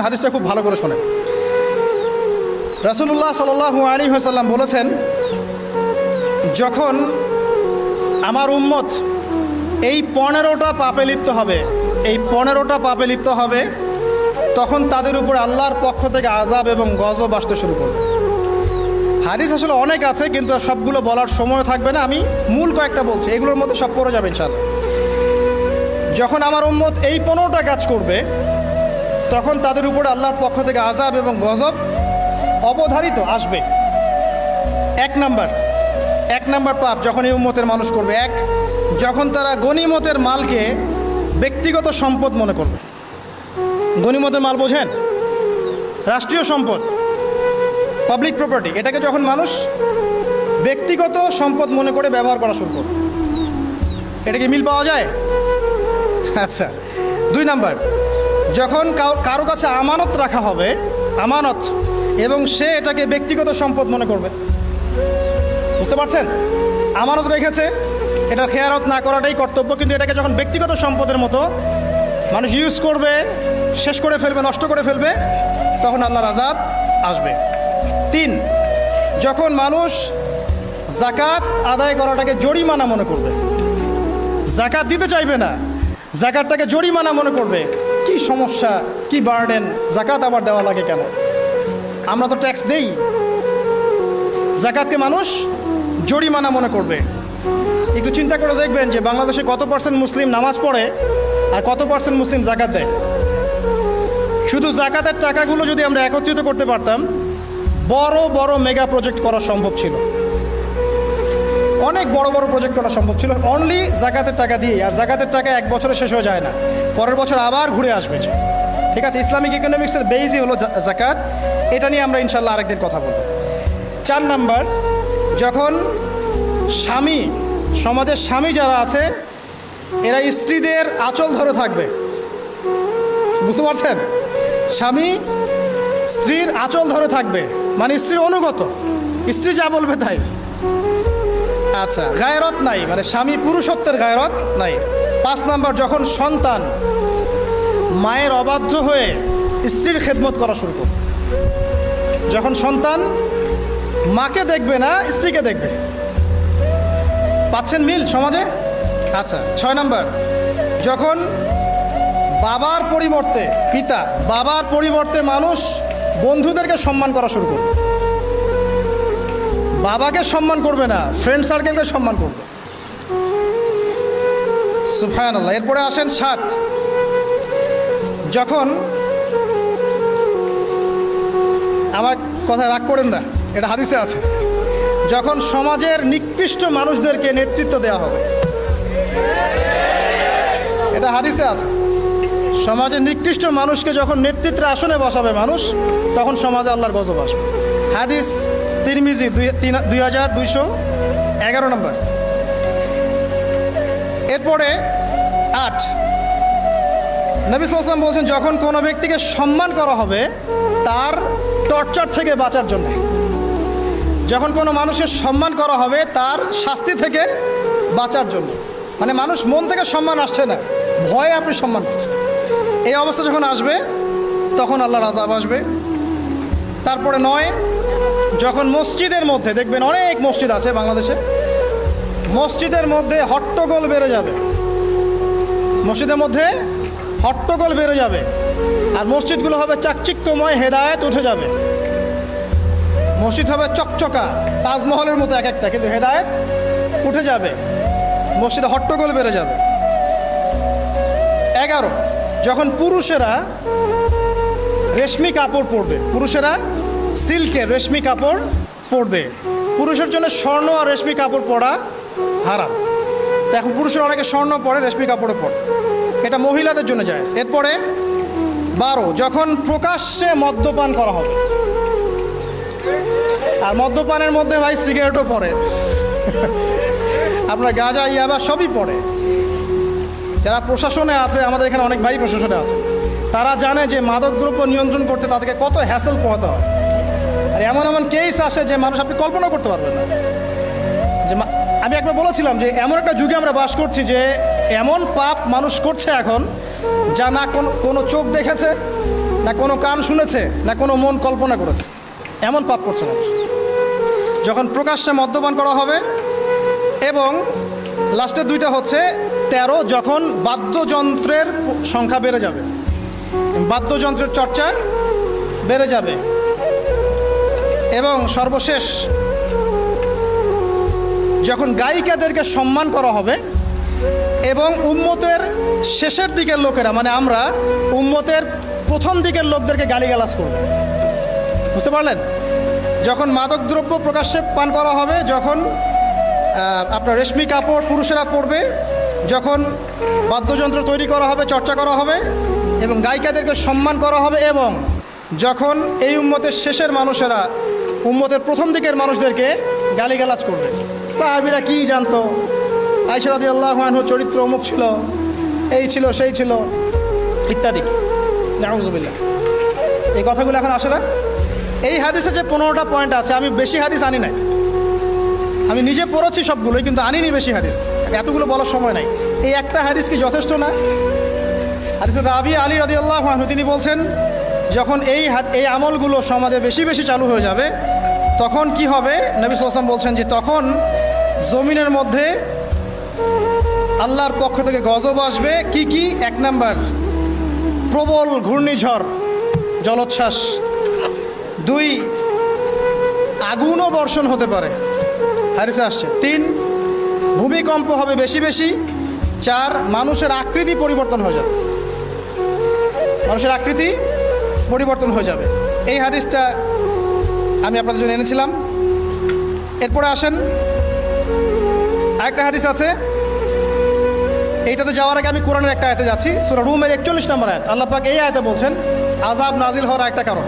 হাদিসটা খুব ভালো করে শোনেন। রাসূলুল্লাহ সাল্লাল্লাহু আলাইহি ওয়াসাল্লাম বলেছেন, যখন আমার উম্মত এই 15টা পাপে লিপ্ত হবে, এই 15টা পাপে লিপ্ত হবে, তখন তাদের উপর আল্লাহর পক্ষ থেকে আযাব এবং গজব আসতে শুরু করবে। হাদিস আসলে অনেক আছে, কিন্তু সবগুলো বলার সময় থাকবে না, আমি মূল কয়েকটা বলছি, এগুলোর মধ্যে সব পড়ে যাবে ইনশাআল্লাহ। যখন আমার উম্মত এই 15টা কাজ করবে, তখন তাদের উপর আল্লাহর পক্ষ থেকে আযাব এবং গজব অবধারিত আসবে। এক নাম্বার পাপ যখন এই উম্মতের মানুষ করবে, যখন তারা গনিমতের মালকে ব্যক্তিগত সম্পদ মনে করবে। গনিমতের মাল বোঝেন? রাষ্ট্রীয় সম্পদ, পাবলিক প্রপার্টি, এটাকে যখন মানুষ ব্যক্তিগত সম্পদ মনে করে ব্যবহার করা শুরু করবে। এটা কি মিল পাওয়া যায়? আচ্ছা। 2 নাম্বার, যখন কারো কাছে আমানত রাখা হবে, আমানত, এবং সে এটাকে ব্যক্তিগত সম্পদ মনে করবে। বুঝতে পারছেন? আমানত রেখেছে, এটা খেয়ানত না করাটাই কর্তব্য, কিন্তু এটাকে যখন ব্যক্তিগত সম্পদের মতো মানুষ ইউজ করবে, শেষ করে ফেলবে, নষ্ট করে ফেলবে, তখন আল্লাহর আযাব আসবে। 3, যখন মানুষ যাকাত আদায় করাটাকে জরিমানা মনে করবে, যাকাত দিতে চাইবে না, যাকাতটাকে জরিমানা মনে করবে। কি সমস্যা, কি বার্ডেন, যাকাত আবার দেওয়া লাগে কেন? আমরা তো ট্যাক্স দেই। যাকাতকে মানুষ জরিমানা মনে করবে। একটু চিন্তা করে দেখবেন যে বাংলাদেশে কত % মুসলিম নামাজ পড়ে আর কত % মুসলিম যাকাত দেয়। শুধু যাকাতের টাকাগুলো যদি আমরা একত্রিত করতে পারতাম, বড় বড় মেগা প্রজেক্ট করা সম্ভব ছিল, অনেক বড় বড় প্রজেক্ট করা সম্ভব ছিল, অনলি যাকাতের টাকা দিয়ে। আর যাকাতের টাকা এক বছরে শেষ হয়ে যায় না, পরের বছর আবার ঘুরে আসবে। ঠিক আছে, ইসলামিক ইকোনমিক্সের বেসই হলো যাকাত। এটা নিয়ে আমরা ইনশাল্লাহ আরেকদিন কথা বলব। 4 নাম্বার, যখন স্বামী, সমাজের স্বামী যারা আছে, এরা স্ত্রীদের আঁচল ধরে থাকবে। বুঝতে পারছেন? স্বামী স্ত্রীর আঁচল ধরে থাকবে, মানে স্ত্রীর অনুগত, স্ত্রী যা বলবে তাই। আচ্ছা, গায়রত নাই, মানে স্বামী পুরুষত্বের গায়রত নাই। 5 নাম্বার, যখন সন্তান মায়ের অবাধ্য হয়ে স্ত্রীর খেদমত করা শুরু করবে। যখন সন্তান মাকে দেখবে না, স্ত্রীকে দেখবে। পাচ্ছেন মিল সমাজে? আচ্ছা। 6 নাম্বার, যখন বাবার পরিবর্তে, বাবার পরিবর্তে মানুষ বন্ধুদেরকে সম্মান করা শুরু করবে। বাবাকে সম্মান করবে না, ফ্রেন্ড সার্কেলকে সম্মান করবে। সুবহানাল্লাহ। এরপরে আসেন 7, যখন, আমার কথা রাগ করেন না, এটা হাদিসে আছে, যখন সমাজের নিকৃষ্ট মানুষদেরকে নেতৃত্ব দেওয়া হবে। এটা হাদিসে আছে। সমাজের নিকৃষ্ট মানুষকে যখন নেতৃত্বের আসনে বসাবে মানুষ, তখন সমাজে আল্লাহর গজব আসবে। হাদিস তিরমিজি 2211 নম্বর। এরপরে 8, নবী সাল্লাল্লাহু আলাইহি ওয়াসাল্লাম বলছেন, যখন কোনো ব্যক্তিকে সম্মান করা হবে তার টর্চার থেকে বাঁচার জন্য। যখন কোনো মানুষের সম্মান করা হবে তার শাস্তি থেকে বাঁচার জন্য, মানে মানুষ মন থেকে সম্মান আসছে না, ভয়ে আপনি সম্মান করছেন। এই অবস্থা যখন আসবে, তখন আল্লাহর আযাব আসবে। তারপরে 9, যখন মসজিদের মধ্যে, দেখবেন অনেক মসজিদ আছে বাংলাদেশে, মসজিদের মধ্যে হট্টগোল বেড়ে যাবে, মসজিদের মধ্যে হট্টগোল বেড়ে যাবে, আর মসজিদগুলো হবে চাকচিক্যময়, হেদায়েত উঠে যাবে। মসজিদ হবে চকচকা, তাজমহলের মতো এক একটা, কিন্তু হেদায়েত উঠে যাবে, মসজিদে হট্টগোল বেড়ে যাবে। 11, যখন পুরুষেরা রেশমি কাপড় পরবে, পুরুষেরা সিল্কের রেশমি কাপড় পরবে। পুরুষের জন্য স্বর্ণ আর রেশমি কাপড় পরা হারাম, তো এখন পুরুষের অনেকে স্বর্ণ পরে, রেশমি কাপড়ও পরে, এটা মহিলাদের জন্য জায়েজ। এরপরে 12, যখন প্রকাশ্যে মদ্যপান করা হবে, আর মদ্যপানের মধ্যে ভাই সিগারেটও পড়ে, আপনার গাঁজা, ইয়াবা সবই পড়ে। যারা প্রশাসনে আছে, আমাদের এখানে অনেক ভাই প্রশাসনে আছে, তারা জানে যে মাদকদ্রব্য নিয়ন্ত্রণ করতে তাদেরকে কত হ্যাসেল পোহাতে হয়। আর এমন এমন কেস আসে যে মানুষ আপনি কল্পনা করতে পারবেন না। যে আমি একবার বলেছিলাম যে এমন একটা যুগে আমরা বাস করছি যে এমন পাপ মানুষ করছে এখন, যা না কোনো চোখ দেখেছে, না কোনো কান শুনেছে, না কোনো মন কল্পনা করেছে, এমন পাপ করছে মানুষ। যখন প্রকাশ্যে মদ্যপান করা হবে, এবং লাস্টের দুইটা হচ্ছে 13, যখন বাদ্যযন্ত্রের সংখ্যা বেড়ে যাবে, বাদ্যযন্ত্রের চর্চা বেড়ে যাবে, এবং সর্বশেষ যখন গায়িকাদেরকে সম্মান করা হবে, এবং উম্মতের শেষের দিকের লোকেরা, মানে আমরা উম্মতের প্রথম দিকের লোকদেরকে গালিগালাজ করব। বুঝতে পারলেন? যখন মাদকদ্রব্য প্রকাশ্যে পান করা হবে, যখন আপনার রেশমি কাপড় পুরুষেরা পরবে, যখন বাদ্যযন্ত্র তৈরি করা হবে, চর্চা করা হবে, এবং গায়িকাদেরকে সম্মান করা হবে, এবং যখন এই উম্মতের শেষের মানুষেরা উম্মতের প্রথম দিকের মানুষদেরকে গালিগালাজ করবে। সাহাবীরা কি জানতো, আয়েশা রাদিয়াল্লাহু আনহা চরিত্র অমুক ছিল, এই ছিল, সেই ছিল, ইত্যাদি। নাউযুবিল্লাহ। এই কথাগুলো এখন আসে না। এই হাদিসে যে 15টা পয়েন্ট আছে, আমি বেশি হাদিস আনি নাই, আমি নিজে পড়েছি সবগুলোই, কিন্তু আনিনি বেশি হাদিস, এতগুলো বলার সময় নাই। এই একটা হাদিস কি যথেষ্ট না? হাদিসের রাবি আলী রাদিয়াল্লাহু আনহু তিনি বলছেন, যখন এই আমলগুলো সমাজে বেশি বেশি চালু হয়ে যাবে, তখন কি হবে? নবী সাল্লাল্লাহু আলাইহি ওয়াসাল্লাম বলছেন যে তখন জমিনের মধ্যে আল্লাহর পক্ষ থেকে গজব আসবে। কি কি? 1 নাম্বার, প্রবল ঘূর্ণিঝড়, জলোচ্ছ্বাস। 2, আগুনও বর্ষণ হতে পারে, হাদিসে আসছে। 3, ভূমিকম্প হবে বেশি বেশি। 4, মানুষের আকৃতি পরিবর্তন হয়ে যাবে, মানুষের আকৃতি পরিবর্তন হয়ে যাবে। এই হাদিসটা আমি আপনাদের জন্য এনেছিলাম। এরপরে আসেন, আরেকটা হাদিস আছে, এইটাতে যাওয়ার আগে আমি কোরআনের একটা আয়াতে যাচ্ছি, সূরা রুমের 41 নম্বর আয়াত। আল্লাহ পাক এই আয়াতে বলছেন আযাব নাজিল হওয়ার একটা কারণ।